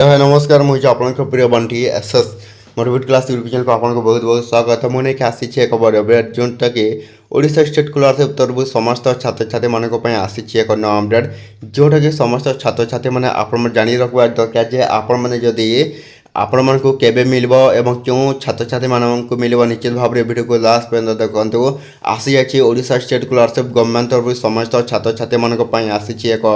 हाय नमस्कार मुझे आपन प्रिय Bunty SS motivate class YouTube channel को आपन को बहुत बहुत स्वागत मुझे आसी एक बड़ अपडेट जोटा कि ओडिशा स्टेट स्कॉलरशिप तरफ समस्त छात्र छात्री मानी आसी एक नया अपडेट जोटा कि समस्त छात्र छात्री मैंने आप जाणी रखा दरकार जे आपण मैंने जदि आपण मन को केबे मिलबो एवं क्यों छात्र छात्री मान को मिलबो निश्चित भाव में वीडियो को लास्ट पर्यंत देखु आसी जाइए ओडिशा स्टेट स्कॉलरशिप गवर्नमेंट तरफ समस्त छात्र छात्री मान आसी एक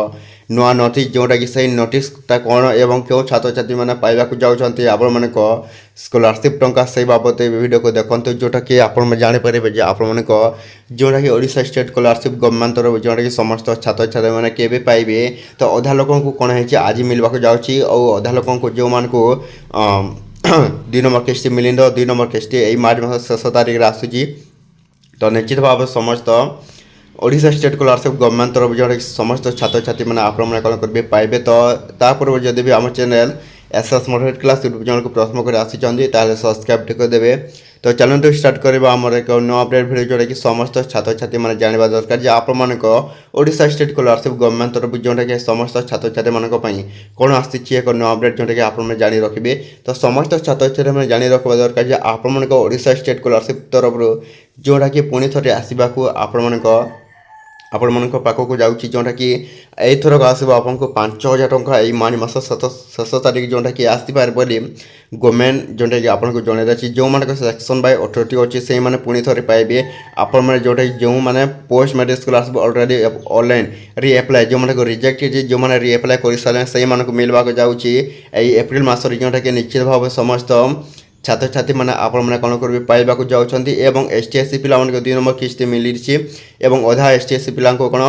नुआ नोटिस जोटा कि सही नोटिसटा कौन एवं क्यों छात्र छात्री मैंने पाइबा जाऊँच आपण मान स्कॉलरशिप टंका से बाबद वीडियो को देखते जोटा कि आप जापर आपण जोटा कि ओडिशा स्टेट स्कॉलरशिप गवर्नमेंट तरफ जोटा कि समस्त छात्र छात्री मैंने केबे पाइबे तो अधा लोक कौन है आज मिलवाक जाऊँगी और अधा लोक जो मान को 2 नंबर किस्ती मिलिंद 2 नंबर किस्ती यही मार्च मास शेष तारीख आसूँ तो निश्चित भाव समस्त ओडिशा स्टेट स्कॉलरशिप गवर्नमेंट तरफ जो समस्त छात्र छात्री मैंने आप कौन करेंगे पाइबे तो तापर जब भी आम channel SS motivate class YouTube channel को प्रथम कर आसी सब्सक्राइब करदे तो चलते स्टार्ट करवा आमर एक नुआ अपडेट वीडियो जोटा कि समस्त छात्र छात्री मैंने जानवा दरकार जे आप ओडिशा स्टेट स्कॉलरशिप गवर्नमेंट तरफ जोटा कि समस्त छात्र छात्री मानी कौन आसी एक नुआ अपडेट जोटा कि आप जाणी रखिए तो समस्त छात्र छात्री मैंने जाणी रखा दरकार जे आप ओडिशा स्टेट स्कॉलरशिप तरफ जोटा कि पुणी थे आसवाक आपण पाखक जाऊँगी जोटा कि एथरक आसो आपको 5,000 टंका यही मार्च मास शेष तारीख जोटा कि आसपार बोली गवर्नमेंट जोटा कि आपको जनई जो मान सेक्शन बाय अथॉरिटी अच्छी से मैंने पुणी थे पाइबे आपण जोटा जो मैंने post matric scholarship already online reapply जो मैंने रिजेक्ट जो मैंने रीएप्लाय कर सारे से मिलवाक जाऊँगी एप्रिल मास जोटा कि निश्चित भाव समस्त छात्र छात्री मैंने आपने कौन करेंगे पाइबा जाऊँच एवं एसटी एससी पिला 2 नंबर किस्ती मिली अधा एसटी एससी पिला कौन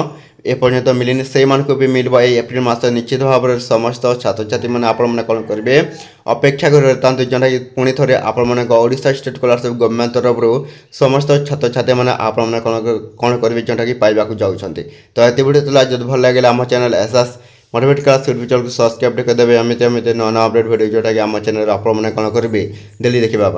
एपर्यंत मिलनी से भी मिल एप्रिल मास निश्चित भाव में समस्त छात्र छात्री मैंने आपने कौन करेंगे अपेक्षा कर जोटा कि पुणी थे आप ओडिशा स्टेट स्कॉलरशिप गवर्नमेंट तरफ समस्त छात्र छात्री मैंने आपने कौन करेंगे जोटा कि पाइबा जाऊँच तो ये वीडियो जब भल लगे आम channel SS motivate class YouTube channel को सब्सक्राइब करदे एमती नया अपडेट वीडियो जोटा कि आम चैनल आप कौन करेंगे डेली देखा।